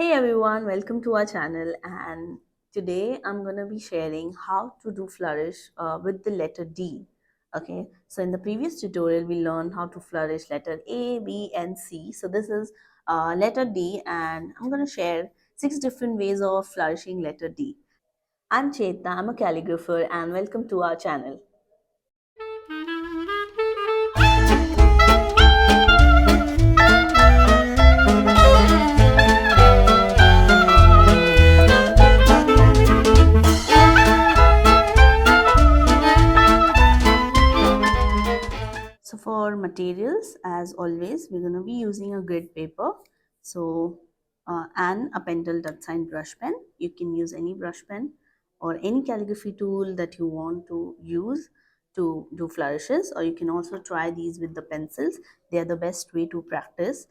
Hey everyone, welcome to our channel. And today I'm going to be sharing how to do flourish with the letter D. Okay, so in the previous tutorial we learned how to flourish letter A, B and C. So this is letter D, and I'm going to share 6 different ways of flourishing letter D. I'm Chetna, I'm a calligrapher, and welcome to our channel. So for materials, as always, we're going to be using a grid paper. So and a pentel touch sign brush pen. You can use any brush pen or any calligraphy tool that you want to use to do flourishes, or you can also try these with the pencils. They are the best way to practice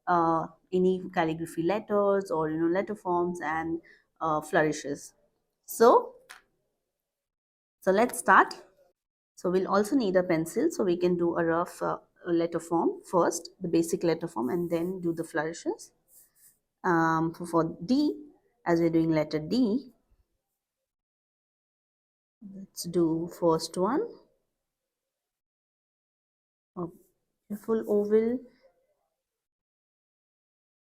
any calligraphy letters or letter forms and flourishes. So let's start. So we'll also need a pencil, so we can do a rough letter form first, the basic letter form, and then do the flourishes. For D, as we're doing letter D, let's do first one, a full oval,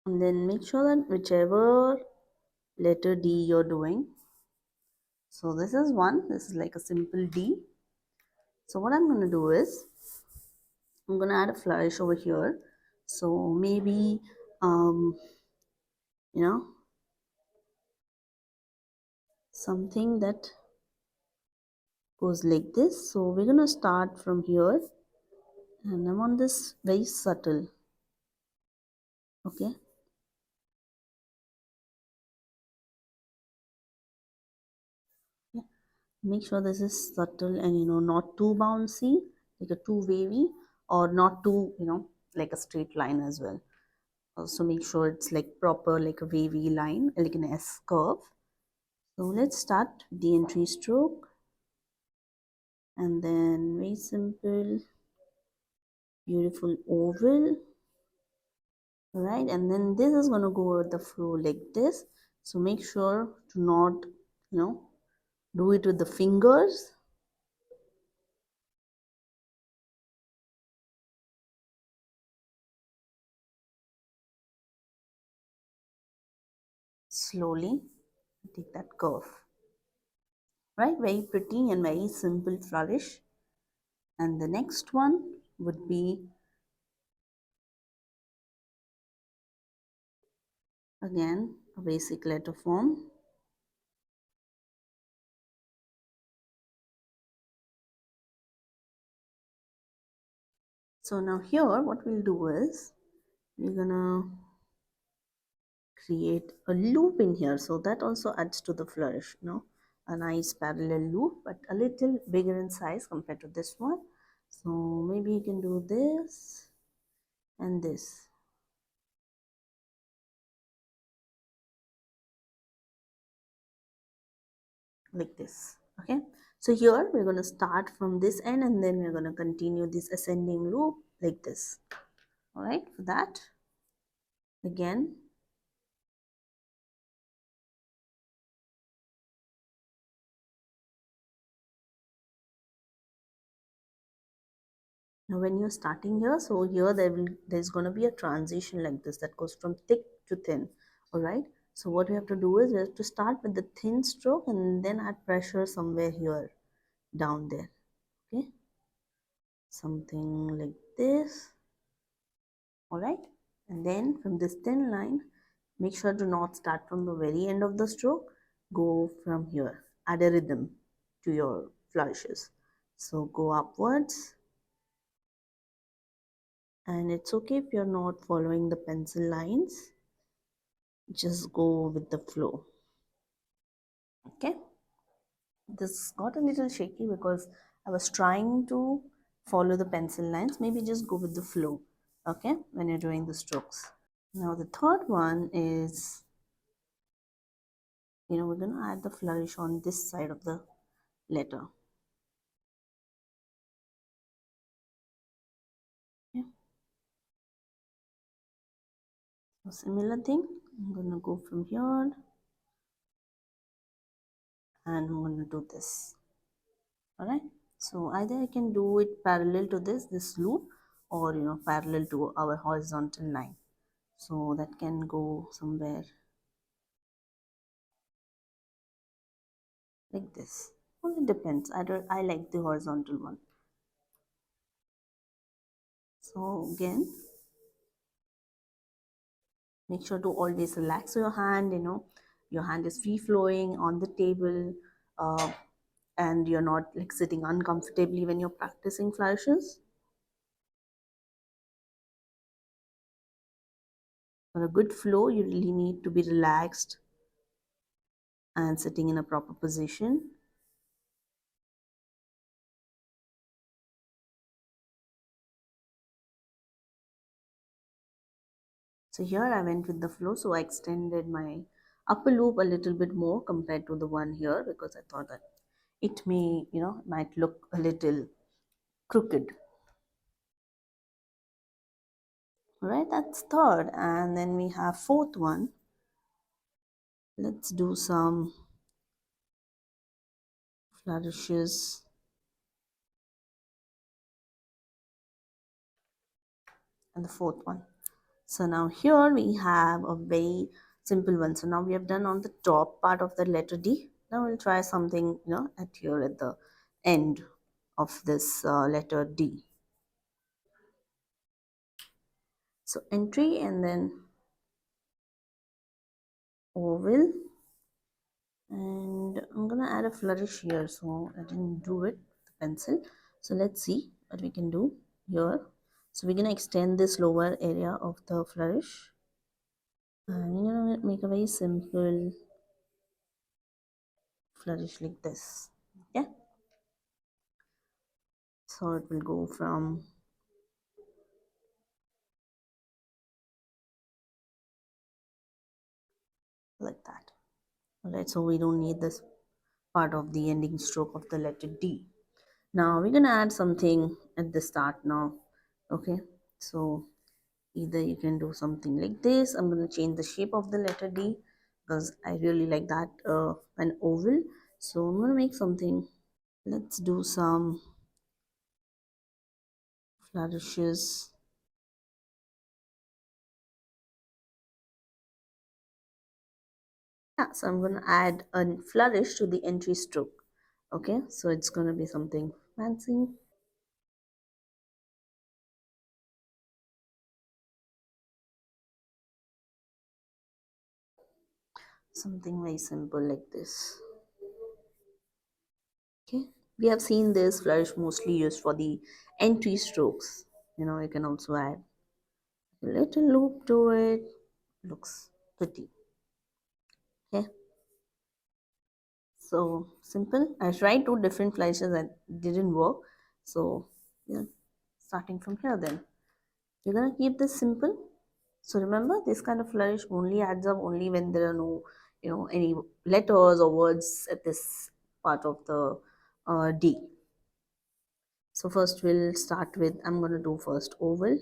and then make sure that whichever letter D you're doing. So this is one, this is like a simple D. So what I'm going to do is, I'm going to add a flourish over here. So maybe, you know, something that goes like this. So we're going to start from here, and I want this very subtle. Okay, yeah. Make sure this is subtle and not too bouncy, like a too wavy, or not too like a straight line as well. Also make sure it's like proper, like a wavy line, like an S curve. So let's start with the entry stroke, and then very simple beautiful oval. Right, and then this is going to go with the flow like this. So make sure to not do it with the fingers. Slowly take that curve. Right, very pretty and very simple flourish. And the next one would be again a basic letter form. So now here what we'll do is we're gonna create a loop in here, so that also adds to the flourish, a nice parallel loop, but a little bigger in size compared to this one. So maybe you can do this and this, like this. Okay, so here we're going to start from this end, and then we're going to continue this ascending loop like this. All right, for that, again, now when you're starting here, so here there's going to be a transition like this that goes from thick to thin. All right, so what we have to do is we have to start with the thin stroke and then add pressure somewhere here down there. Okay, something like this. All right, and then from this thin line, make sure to not start from the very end of the stroke, go from here, add a rhythm to your flourishes. So go upwards, and it's okay if you're not following the pencil lines, just go with the flow. Okay, this got a little shaky because I was trying to follow the pencil lines. Maybe just go with the flow, okay, when you're doing the strokes. Now the third one is, we're going to add the flourish on this side of the letter. Yeah. So similar thing, I'm gonna go from here and I'm gonna do this. All right. So either I can do it parallel to this loop, or parallel to our horizontal line. So that can go somewhere like this. Well, it depends. I like the horizontal one. So again, make sure to always relax your hand. Your hand is free flowing on the table, uh, and you're not like sitting uncomfortably when you're practicing flourishes. For a good flow, you really need to be relaxed and sitting in a proper position. So here I went with the flow, so I extended my upper loop a little bit more compared to the one here, because I thought that it might look a little crooked. All right, that's third, and then we have fourth one. Let's do some flourishes. And the fourth one. So now here we have a very simple one. So now we have done on the top part of the letter D. Now we'll try something, at here at the end of this letter D. So entry and then oval, and I'm gonna add a flourish here. So I didn't do it with the pencil. So let's see what we can do here. So we're gonna extend this lower area of the flourish, and we're gonna make a very simple flourish like this. Yeah. So it will go from like that. All right, so we don't need this part of the ending stroke of the letter D. Now we're gonna add something at the start now. Okay, so either you can do something like this. I'm gonna change the shape of the letter D because I really like that an oval. So I'm gonna make something. Let's do some flourishes. Yeah, so I'm gonna add a flourish to the entry stroke. Okay, so it's gonna be something fancy. Something very simple like this. Okay, we have seen this flourish mostly used for the entry strokes. You can also add a little loop to it. Looks pretty. Okay, so simple. I tried two different flourishes and didn't work. So yeah, starting from here, then you're gonna keep this simple. So remember, this kind of flourish only adds up only when there are no, any letters or words at this part of the D. So first we'll start with, I'm going to do first oval.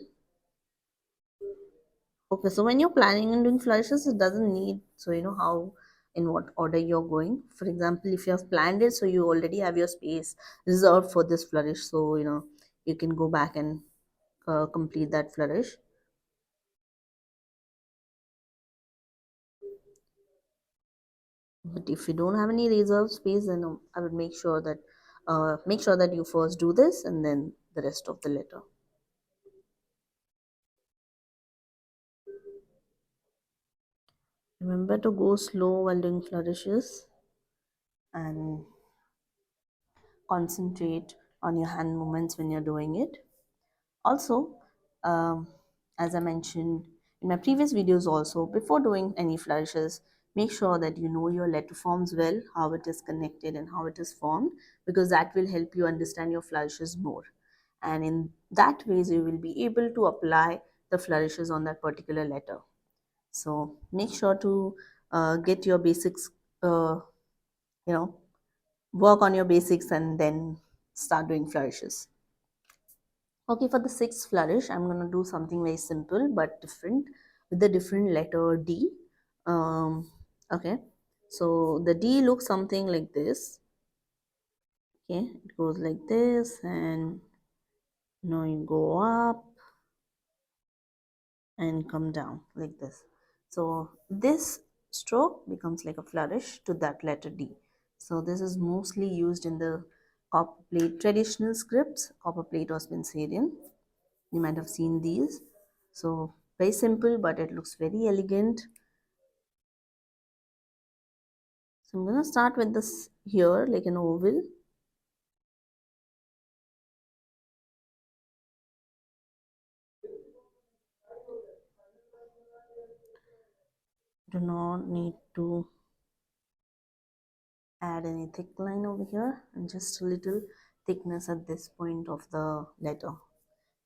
Okay, so when you're planning and doing flourishes, it doesn't need, so how, in what order you're going. For example, if you have planned it, so you already have your space reserved for this flourish. So, you can go back and complete that flourish. But if you don't have any reserved space, then I would make sure that you first do this and then the rest of the letter. Remember to go slow while doing flourishes and concentrate on your hand movements when you're doing it. Also, um, as I mentioned in my previous videos also, before doing any flourishes, make sure that you know your letter forms well, how it is connected and how it is formed, because that will help you understand your flourishes more. And in that ways, you will be able to apply the flourishes on that particular letter. So make sure to get your basics, you know, work on your basics and then start doing flourishes. Okay, for the sixth flourish, I'm going to do something very simple but different with the different letter D. Um, okay, so the D looks something like this. Okay, it goes like this, and now you go up and come down like this. So this stroke becomes like a flourish to that letter D. So this is mostly used in the copper plate traditional scripts, copper plate or Spencerian. You might have seen these. So very simple, but it looks very elegant. So I'm gonna start with this here, like an oval. Do not need to add any thick line over here, and just a little thickness at this point of the letter.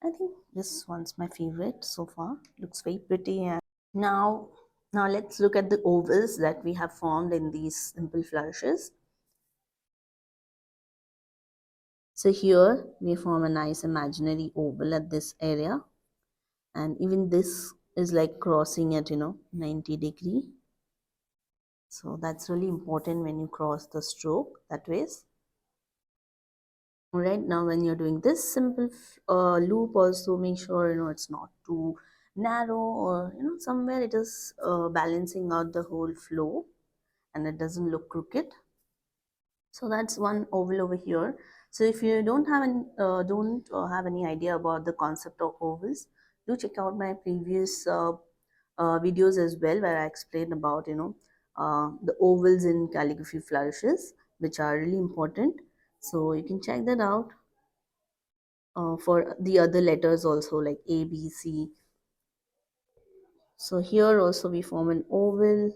I think this one's my favorite so far. Looks very pretty. And now let's look at the ovals that we have formed in these simple flourishes. So here we form a nice imaginary oval at this area, and even this is like crossing at 90-degree. So that's really important when you cross the stroke that ways. Right now when you're doing this simple loop, also make sure it's not too narrow, or somewhere it is balancing out the whole flow and it doesn't look crooked. So that's one oval over here. So if you don't have any idea about the concept of ovals, do check out my previous videos as well, where I explain about the ovals in calligraphy flourishes, which are really important. So you can check that out. For the other letters also, like A, B, C. So here also we form an oval.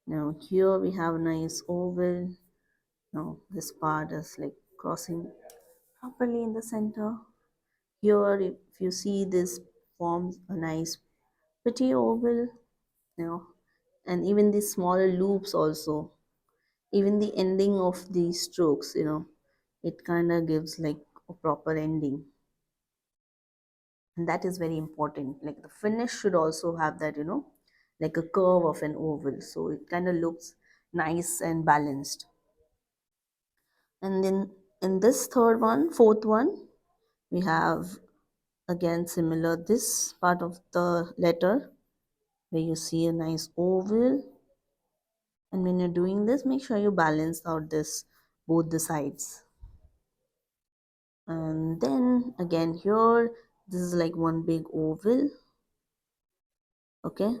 Now here we have a nice oval. Now this part is like crossing properly in the center. Here, if you see, this forms a nice pretty oval. You know, and even these smaller loops also, even the ending of the strokes, it kind of gives like a proper ending. And that is very important. Like the finish should also have that, like a curve of an oval, so it kind of looks nice and balanced. And then in this fourth one, we have again similar this part of the letter, where you see a nice oval. And when you're doing this, make sure you balance out this both the sides. And then again here, this is like one big oval. Okay,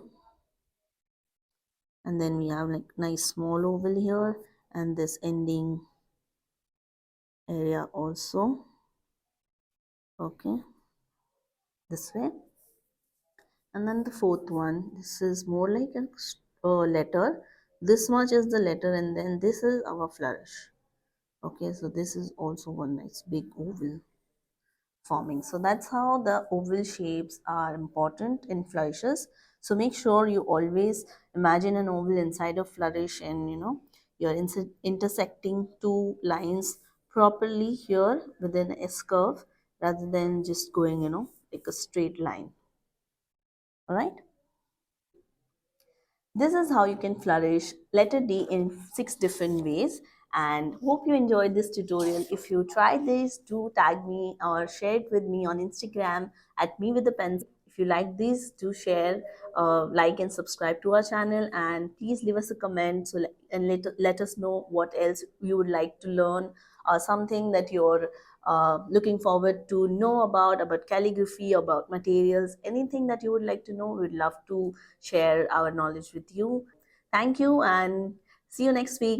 and then we have like nice small oval here, and this ending area also. Okay, this way. And then the fourth one, this is more like a letter. This much is the letter, and then this is our flourish. Okay, so this is also one nice big oval forming. So that's how the oval shapes are important in flourishes. So make sure you always imagine an oval inside a flourish, and you're intersecting two lines properly here within a S curve, rather than just going like a straight line. All right. This is how you can flourish letter D in 6 different ways. And hope you enjoyed this tutorial. If you try this, do tag me or share it with me on Instagram at me with the pencil. If you like this, do share, like and subscribe to our channel, and please leave us a comment, and let us know what else you would like to learn, or something that you're looking forward to know about calligraphy, about materials, anything that you would like to know. We'd love to share our knowledge with you. Thank you, and see you next week.